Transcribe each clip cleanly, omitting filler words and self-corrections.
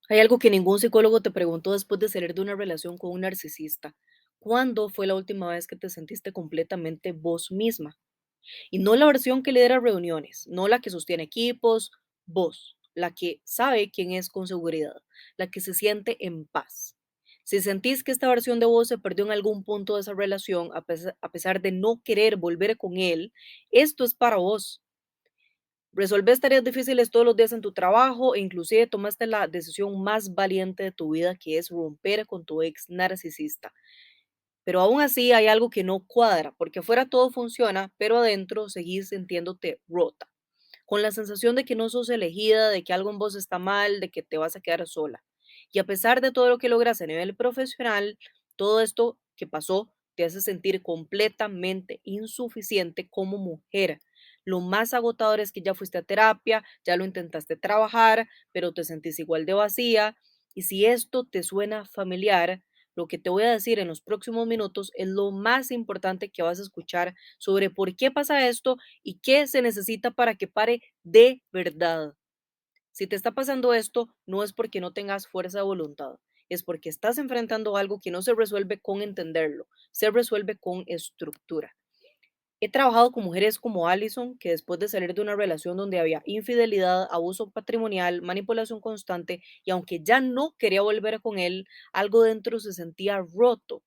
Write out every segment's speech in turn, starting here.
Hay algo que ningún psicólogo te preguntó después de salir de una relación con un narcisista. ¿Cuándo fue la última vez que te sentiste completamente vos misma? Y no la versión que lidera reuniones, no la que sostiene equipos, vos, la que sabe quién es con seguridad, la que se siente en paz. Si sentís que esta versión de vos se perdió en algún punto de esa relación, a pesar de no querer volver con él, esto es para vos. Resolves tareas difíciles todos los días en tu trabajo e inclusive tomaste la decisión más valiente de tu vida, que es romper con tu ex narcisista. Pero aún así hay algo que no cuadra, porque afuera todo funciona, pero adentro seguís sintiéndote rota, con la sensación de que no sos elegida, de que algo en vos está mal, de que te vas a quedar sola. Y a pesar de todo lo que logras a nivel profesional, todo esto que pasó te hace sentir completamente insuficiente como mujer. Lo más agotador es que ya fuiste a terapia, ya lo intentaste trabajar, pero te sentís igual de vacía. Y si esto te suena familiar, lo que te voy a decir en los próximos minutos es lo más importante que vas a escuchar sobre por qué pasa esto y qué se necesita para que pare de verdad. Si te está pasando esto, no es porque no tengas fuerza de voluntad, es porque estás enfrentando algo que no se resuelve con entenderlo, se resuelve con estructura. He trabajado con mujeres como Allison, que después de salir de una relación donde había infidelidad, abuso patrimonial, manipulación constante, y aunque ya no quería volver con él, algo dentro se sentía roto,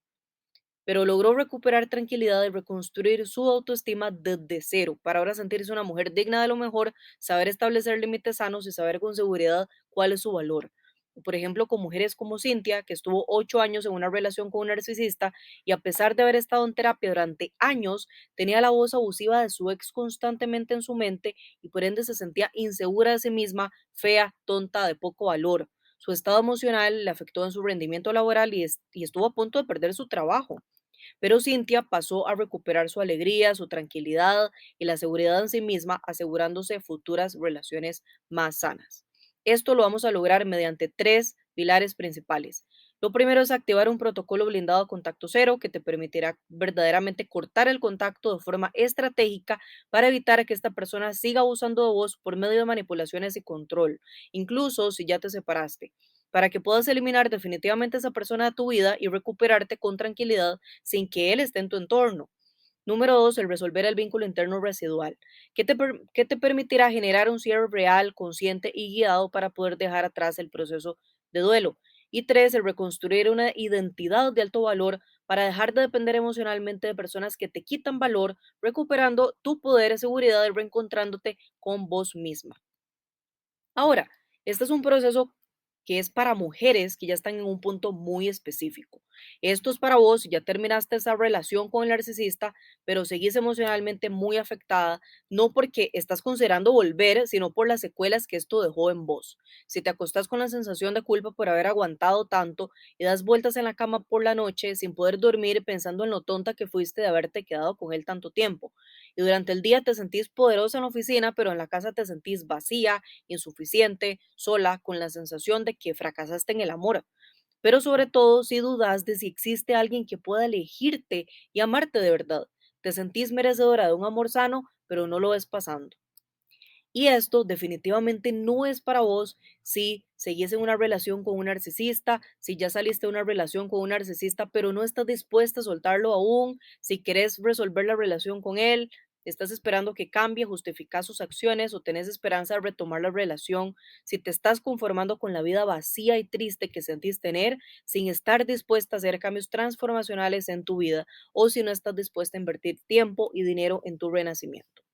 pero logró recuperar tranquilidad y reconstruir su autoestima desde cero, para ahora sentirse una mujer digna de lo mejor, saber establecer límites sanos y saber con seguridad cuál es su valor. Por ejemplo, con mujeres como Cintia, que estuvo 8 años en una relación con un narcisista y a pesar de haber estado en terapia durante años, tenía la voz abusiva de su ex constantemente en su mente y por ende se sentía insegura de sí misma, fea, tonta, de poco valor. Su estado emocional le afectó en su rendimiento laboral y estuvo a punto de perder su trabajo. Pero Cintia pasó a recuperar su alegría, su tranquilidad y la seguridad en sí misma, asegurándose futuras relaciones más sanas. Esto lo vamos a lograr mediante tres pilares principales. Lo primero es activar un protocolo blindado a contacto cero que te permitirá verdaderamente cortar el contacto de forma estratégica para evitar que esta persona siga abusando de vos por medio de manipulaciones y control, incluso si ya te separaste, para que puedas eliminar definitivamente a esa persona de tu vida y recuperarte con tranquilidad sin que él esté en tu entorno. Número dos, el resolver el vínculo interno residual, que te permitirá generar un cierre real, consciente y guiado para poder dejar atrás el proceso de duelo. Y tres, el reconstruir una identidad de alto valor para dejar de depender emocionalmente de personas que te quitan valor, recuperando tu poder, seguridad y reencontrándote con vos misma. Ahora, este es un proceso que es para mujeres que ya están en un punto muy específico. Esto es para vos si ya terminaste esa relación con el narcisista, pero seguís emocionalmente muy afectada, no porque estás considerando volver, sino por las secuelas que esto dejó en vos. Si te acostás con la sensación de culpa por haber aguantado tanto y das vueltas en la cama por la noche sin poder dormir pensando en lo tonta que fuiste de haberte quedado con él tanto tiempo. Y durante el día te sentís poderosa en la oficina, pero en la casa te sentís vacía, insuficiente, sola, con la sensación de que fracasaste en el amor. Pero sobre todo, si dudas de si existe alguien que pueda elegirte y amarte de verdad, te sentís merecedora de un amor sano, pero no lo ves pasando. Y esto definitivamente no es para vos si seguís en una relación con un narcisista, si ya saliste de una relación con un narcisista, pero no estás dispuesta a soltarlo aún, si querés resolver la relación con él, estás esperando que cambie, justificas sus acciones o tenés esperanza de retomar la relación, si te estás conformando con la vida vacía y triste que sentís tener sin estar dispuesta a hacer cambios transformacionales en tu vida o si no estás dispuesta a invertir tiempo y dinero en tu renacimiento.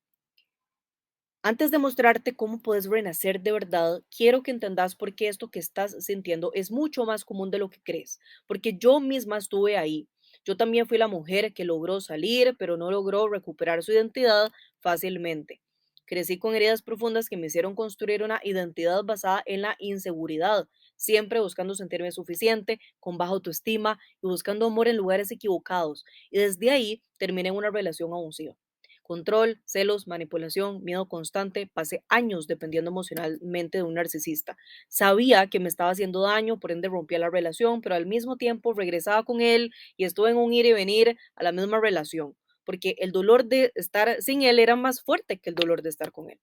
Antes de mostrarte cómo puedes renacer de verdad, quiero que entendas por qué esto que estás sintiendo es mucho más común de lo que crees, porque yo misma estuve ahí. Yo también fui la mujer que logró salir, pero no logró recuperar su identidad fácilmente. Crecí con heridas profundas que me hicieron construir una identidad basada en la inseguridad, siempre buscando sentirme suficiente, con baja autoestima y buscando amor en lugares equivocados. Y desde ahí terminé en una relación abusiva. Control, celos, manipulación, miedo constante. Pasé años dependiendo emocionalmente de un narcisista. Sabía que me estaba haciendo daño, por ende rompía la relación, pero al mismo tiempo regresaba con él y estuve en un ir y venir a la misma relación, porque el dolor de estar sin él era más fuerte que el dolor de estar con él.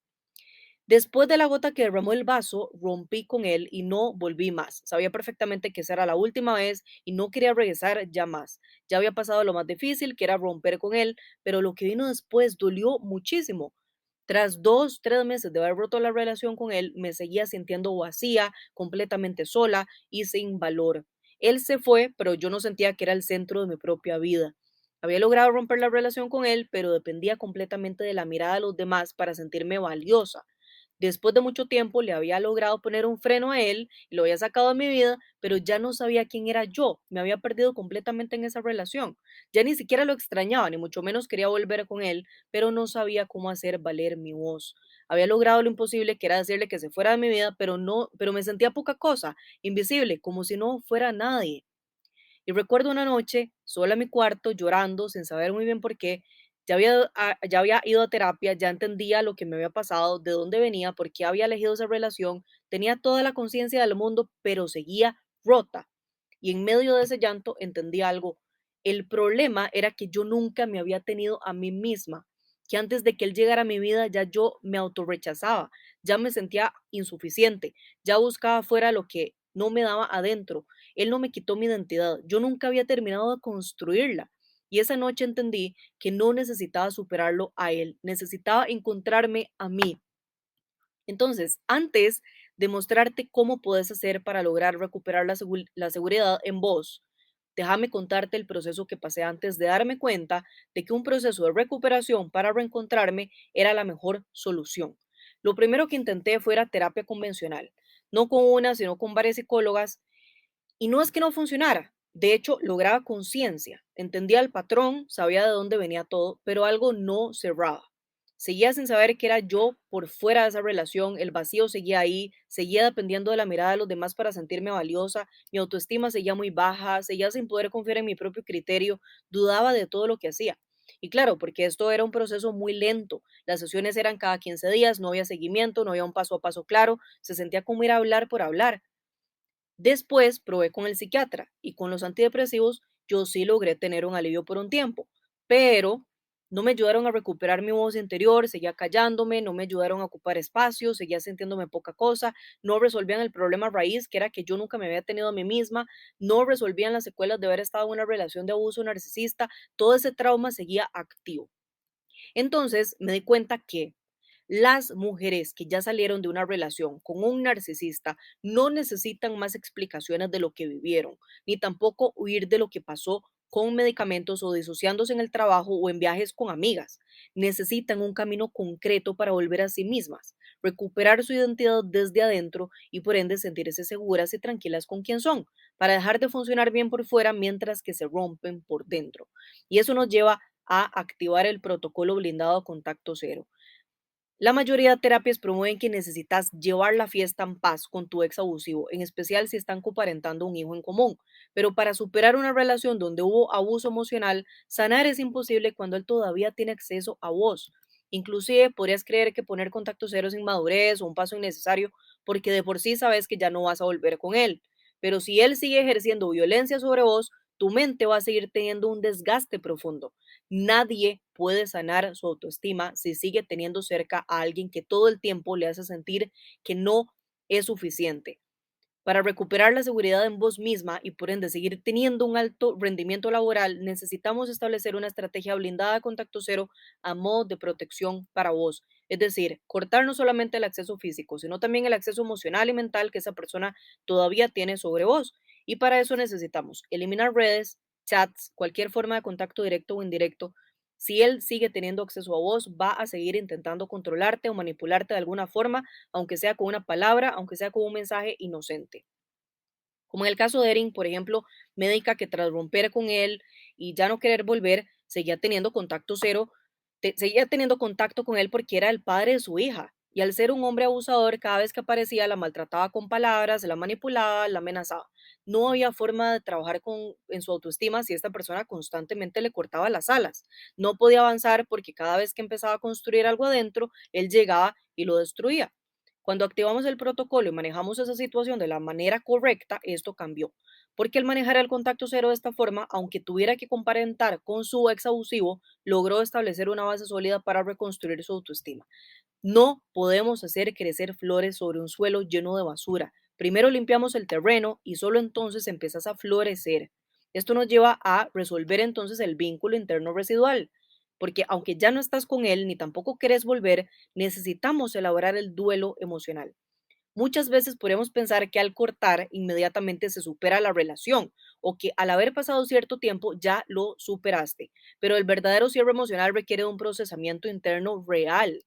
Después de la gota que derramó el vaso, rompí con él y no volví más. Sabía perfectamente que esa era la última vez y no quería regresar ya más. Ya había pasado lo más difícil, que era romper con él, pero lo que vino después dolió muchísimo. Tras 2, 3 meses de haber roto la relación con él, me seguía sintiendo vacía, completamente sola y sin valor. Él se fue, pero yo no sentía que era el centro de mi propia vida. Había logrado romper la relación con él, pero dependía completamente de la mirada de los demás para sentirme valiosa. Después de mucho tiempo le había logrado poner un freno a él y lo había sacado de mi vida, pero ya no sabía quién era yo. Me había perdido completamente en esa relación. Ya ni siquiera lo extrañaba, ni mucho menos quería volver con él, pero no sabía cómo hacer valer mi voz. Había logrado lo imposible, que era decirle que se fuera de mi vida, pero me sentía poca cosa, invisible, como si no fuera nadie. Y recuerdo una noche, sola en mi cuarto, llorando, sin saber muy bien por qué. Ya había ido a terapia, ya entendía lo que me había pasado, de dónde venía, por qué había elegido esa relación, tenía toda la conciencia del mundo, pero seguía rota. Y en medio de ese llanto entendí algo. El problema era que yo nunca me había tenido a mí misma, que antes de que él llegara a mi vida ya yo me autorrechazaba, ya me sentía insuficiente, ya buscaba fuera lo que no me daba adentro. Él no me quitó mi identidad, yo nunca había terminado de construirla. Y esa noche entendí que no necesitaba superarlo a él, necesitaba encontrarme a mí. Entonces, antes de mostrarte cómo puedes hacer para lograr recuperar la seguridad en vos, déjame contarte el proceso que pasé antes de darme cuenta de que un proceso de recuperación para reencontrarme era la mejor solución. Lo primero que intenté fue terapia convencional, no con una, sino con varias psicólogas, y no es que no funcionara. De hecho, lograba conciencia, entendía el patrón, sabía de dónde venía todo, pero algo no cerraba. Seguía sin saber que era yo por fuera de esa relación, el vacío seguía ahí, seguía dependiendo de la mirada de los demás para sentirme valiosa, mi autoestima seguía muy baja, seguía sin poder confiar en mi propio criterio, dudaba de todo lo que hacía. Y claro, porque esto era un proceso muy lento, las sesiones eran cada 15 días, no había seguimiento, no había un paso a paso claro, se sentía como ir a hablar por hablar. Después probé con el psiquiatra y con los antidepresivos yo sí logré tener un alivio por un tiempo, pero no me ayudaron a recuperar mi voz interior, seguía callándome, no me ayudaron a ocupar espacio, seguía sintiéndome poca cosa, no resolvían el problema raíz, que era que yo nunca me había tenido a mí misma, no resolvían las secuelas de haber estado en una relación de abuso narcisista, todo ese trauma seguía activo. Entonces me di cuenta que las mujeres que ya salieron de una relación con un narcisista no necesitan más explicaciones de lo que vivieron, ni tampoco huir de lo que pasó con medicamentos o disociándose en el trabajo o en viajes con amigas. Necesitan un camino concreto para volver a sí mismas, recuperar su identidad desde adentro y por ende sentirse seguras y tranquilas con quien son, para dejar de funcionar bien por fuera mientras que se rompen por dentro. Y eso nos lleva a activar el protocolo blindado contacto cero. La mayoría de terapias promueven que necesitas llevar la fiesta en paz con tu ex abusivo, en especial si están coparentando un hijo en común. Pero para superar una relación donde hubo abuso emocional, sanar es imposible cuando él todavía tiene acceso a vos. Inclusive podrías creer que poner contacto cero es inmadurez o un paso innecesario porque de por sí sabes que ya no vas a volver con él. Pero si él sigue ejerciendo violencia sobre vos, tu mente va a seguir teniendo un desgaste profundo. Nadie puede sanar su autoestima si sigue teniendo cerca a alguien que todo el tiempo le hace sentir que no es suficiente. Para recuperar la seguridad en vos misma y por ende seguir teniendo un alto rendimiento laboral, necesitamos establecer una estrategia blindada de contacto cero a modo de protección para vos. Es decir, cortar no solamente el acceso físico, sino también el acceso emocional y mental que esa persona todavía tiene sobre vos. Y para eso necesitamos eliminar redes, chats, cualquier forma de contacto directo o indirecto. Si él sigue teniendo acceso a vos, va a seguir intentando controlarte o manipularte de alguna forma, aunque sea con una palabra, aunque sea con un mensaje inocente. Como en el caso de Erin, por ejemplo, médica que tras romper con él y ya no querer volver, seguía teniendo contacto cero, seguía teniendo contacto con él porque era el padre de su hija. Y al ser un hombre abusador, cada vez que aparecía la maltrataba con palabras, la manipulaba, la amenazaba. No había forma de trabajar en su autoestima si esta persona constantemente le cortaba las alas. No podía avanzar porque cada vez que empezaba a construir algo adentro, él llegaba y lo destruía. Cuando activamos el protocolo y manejamos esa situación de la manera correcta, esto cambió. Porque al manejar el contacto cero de esta forma, aunque tuviera que comparentar con su ex abusivo, logró establecer una base sólida para reconstruir su autoestima. No podemos hacer crecer flores sobre un suelo lleno de basura. Primero limpiamos el terreno y solo entonces empiezas a florecer. Esto nos lleva a resolver entonces el vínculo interno residual, porque aunque ya no estás con él ni tampoco querés volver, necesitamos elaborar el duelo emocional. Muchas veces podemos pensar que al cortar inmediatamente se supera la relación o que al haber pasado cierto tiempo ya lo superaste, pero el verdadero cierre emocional requiere de un procesamiento interno real.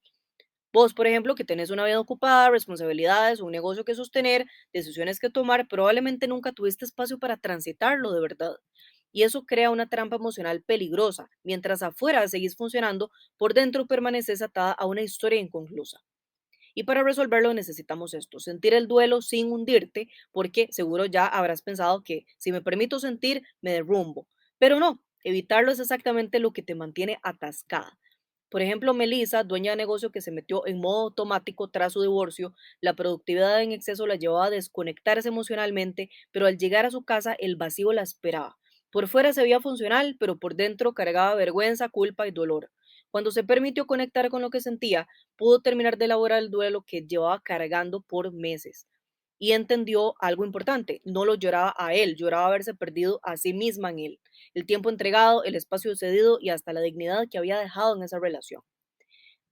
Vos, por ejemplo, que tenés una vida ocupada, responsabilidades, un negocio que sostener, decisiones que tomar, probablemente nunca tuviste espacio para transitarlo de verdad. Y eso crea una trampa emocional peligrosa. Mientras afuera seguís funcionando, por dentro permaneces atada a una historia inconclusa. Y para resolverlo necesitamos esto, sentir el duelo sin hundirte, porque seguro ya habrás pensado que si me permito sentir, me derrumbo. Pero no, evitarlo es exactamente lo que te mantiene atascada. Por ejemplo, Melissa, dueña de negocio que se metió en modo automático tras su divorcio, la productividad en exceso la llevaba a desconectarse emocionalmente, pero al llegar a su casa el vacío la esperaba. Por fuera se veía funcional, pero por dentro cargaba vergüenza, culpa y dolor. Cuando se permitió conectar con lo que sentía, pudo terminar de elaborar el duelo que llevaba cargando por meses. Y entendió algo importante, no lo lloraba a él, lloraba haberse perdido a sí misma en él, el tiempo entregado, el espacio cedido y hasta la dignidad que había dejado en esa relación.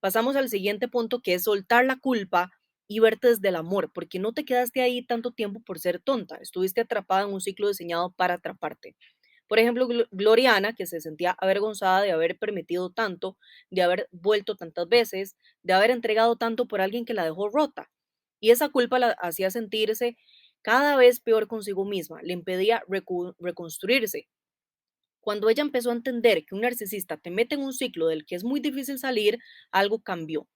Pasamos al siguiente punto, que es soltar la culpa y verte desde el amor, porque no te quedaste ahí tanto tiempo por ser tonta, estuviste atrapada en un ciclo diseñado para atraparte. Por ejemplo, Gloriana, que se sentía avergonzada de haber permitido tanto, de haber vuelto tantas veces, de haber entregado tanto por alguien que la dejó rota. Y esa culpa la hacía sentirse cada vez peor consigo misma, le impedía reconstruirse. Cuando ella empezó a entender que un narcisista te mete en un ciclo del que es muy difícil salir, algo cambió.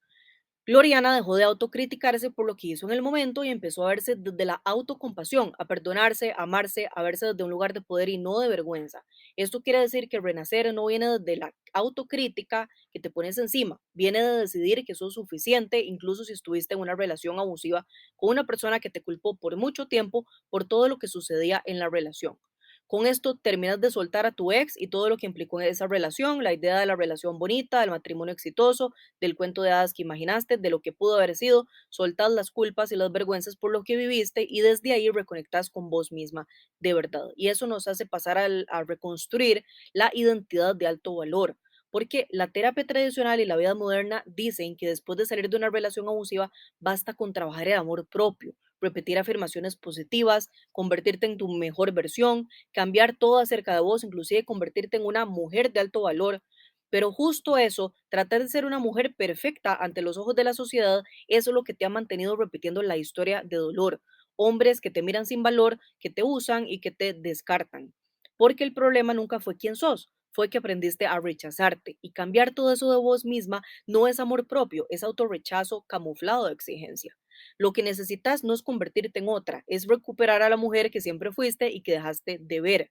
Gloriana dejó de autocriticarse por lo que hizo en el momento y empezó a verse desde la autocompasión, a perdonarse, a amarse, a verse desde un lugar de poder y no de vergüenza. Esto quiere decir que renacer no viene desde la autocrítica que te pones encima, viene de decidir que sos suficiente, incluso si estuviste en una relación abusiva con una persona que te culpó por mucho tiempo por todo lo que sucedía en la relación. Con esto terminas de soltar a tu ex y todo lo que implicó en esa relación, la idea de la relación bonita, del matrimonio exitoso, del cuento de hadas que imaginaste, de lo que pudo haber sido, soltás las culpas y las vergüenzas por lo que viviste y desde ahí reconectas con vos misma de verdad. Y eso nos hace pasar a reconstruir la identidad de alto valor. Porque la terapia tradicional y la vida moderna dicen que después de salir de una relación abusiva basta con trabajar el amor propio, repetir afirmaciones positivas, convertirte en tu mejor versión, cambiar todo acerca de vos, inclusive convertirte en una mujer de alto valor. Pero justo eso, tratar de ser una mujer perfecta ante los ojos de la sociedad, eso es lo que te ha mantenido repitiendo la historia de dolor. Hombres que te miran sin valor, que te usan y que te descartan. Porque el problema nunca fue quién sos, fue que aprendiste a rechazarte. Y cambiar todo eso de vos misma no es amor propio, es autorrechazo camuflado de exigencia. Lo que necesitas no es convertirte en otra, es recuperar a la mujer que siempre fuiste y que dejaste de ver.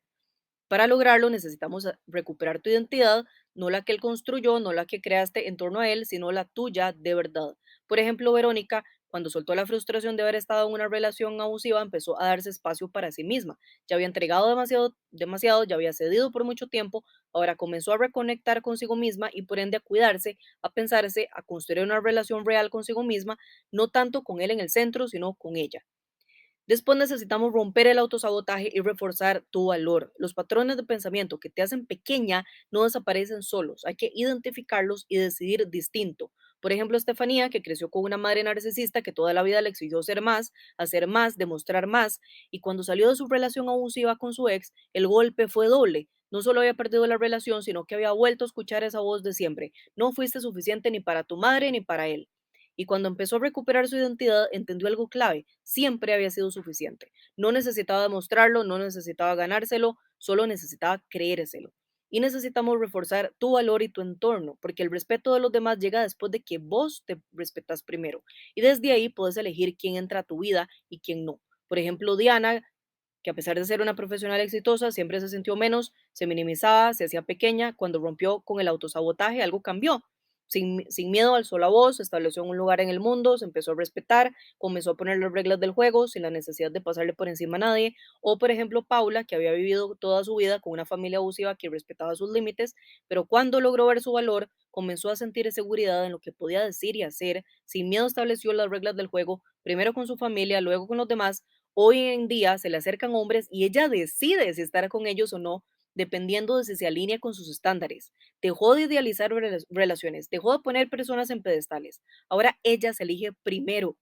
Para lograrlo necesitamos recuperar tu identidad, no la que él construyó, no la que creaste en torno a él, sino la tuya de verdad. Por ejemplo, Verónica, cuando soltó la frustración de haber estado en una relación abusiva, empezó a darse espacio para sí misma. Ya había entregado demasiado, demasiado, ya había cedido por mucho tiempo, ahora comenzó a reconectar consigo misma y por ende a cuidarse, a pensarse, a construir una relación real consigo misma, no tanto con él en el centro, sino con ella. Después necesitamos romper el autosabotaje y reforzar tu valor. Los patrones de pensamiento que te hacen pequeña no desaparecen solos, hay que identificarlos y decidir distinto. Por ejemplo, Estefanía, que creció con una madre narcisista que toda la vida le exigió ser más, hacer más, demostrar más, y cuando salió de su relación abusiva con su ex, el golpe fue doble. No solo había perdido la relación, sino que había vuelto a escuchar esa voz de siempre. No fuiste suficiente ni para tu madre ni para él. Y cuando empezó a recuperar su identidad, entendió algo clave, siempre había sido suficiente. No necesitaba demostrarlo, no necesitaba ganárselo, solo necesitaba creérselo. Y necesitamos reforzar tu valor y tu entorno, porque el respeto de los demás llega después de que vos te respetas primero. Y desde ahí puedes elegir quién entra a tu vida y quién no. Por ejemplo, Diana, que a pesar de ser una profesional exitosa, siempre se sintió menos, se minimizaba, se hacía pequeña. Cuando rompió con el autosabotaje, algo cambió. sin miedo alzó la voz, se estableció en un lugar en el mundo, se empezó a respetar, comenzó a poner las reglas del juego sin la necesidad de pasarle por encima a nadie. O, por ejemplo, Paula, que había vivido toda su vida con una familia abusiva que respetaba sus límites, pero cuando logró ver su valor, comenzó a sentir seguridad en lo que podía decir y hacer, sin miedo estableció las reglas del juego, primero con su familia, luego con los demás. Hoy en día se le acercan hombres y ella decide si estar con ellos o no, dependiendo de si se alinea con sus estándares. Dejó de idealizar relaciones, dejó de poner personas en pedestales. Ahora ella se elige primero.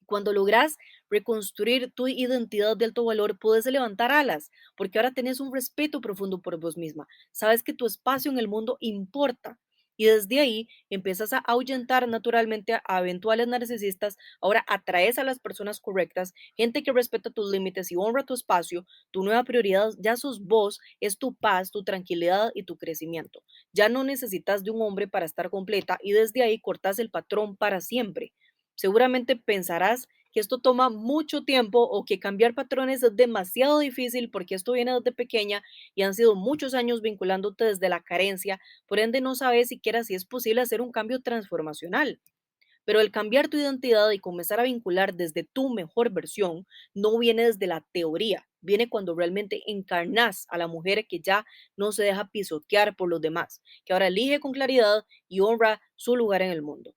Cuando logras reconstruir tu identidad de alto valor, puedes levantar alas, porque ahora tenés un respeto profundo por vos misma. Sabes que tu espacio en el mundo importa. Y desde ahí empiezas a ahuyentar naturalmente a eventuales narcisistas. Ahora atraes a las personas correctas, gente que respeta tus límites y honra tu espacio. Tu nueva prioridad ya sos vos, es tu paz, tu tranquilidad y tu crecimiento. Ya no necesitas de un hombre para estar completa y desde ahí cortas el patrón para siempre. Seguramente pensarás que esto toma mucho tiempo o que cambiar patrones es demasiado difícil porque esto viene desde pequeña y han sido muchos años vinculándote desde la carencia, por ende no sabes siquiera si es posible hacer un cambio transformacional. Pero el cambiar tu identidad y comenzar a vincular desde tu mejor versión no viene desde la teoría, viene cuando realmente encarnas a la mujer que ya no se deja pisotear por los demás, que ahora elige con claridad y honra su lugar en el mundo.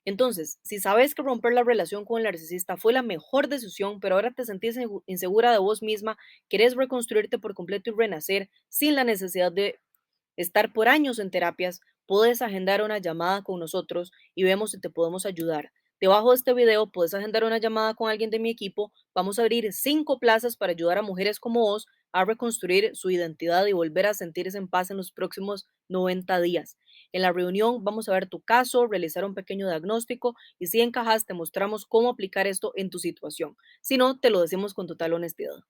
Entonces, si sabes que romper la relación con el narcisista fue la mejor decisión, pero ahora te sentís insegura de vos misma, querés reconstruirte por completo y renacer sin la necesidad de estar por años en terapias, puedes agendar una llamada con nosotros y vemos si te podemos ayudar. Debajo de este video puedes agendar una llamada con alguien de mi equipo. Vamos a abrir 5 plazas para ayudar a mujeres como vos a reconstruir su identidad y volver a sentirse en paz en los próximos 90 días. En la reunión vamos a ver tu caso, realizar un pequeño diagnóstico y si encajas te mostramos cómo aplicar esto en tu situación. Si no, te lo decimos con total honestidad.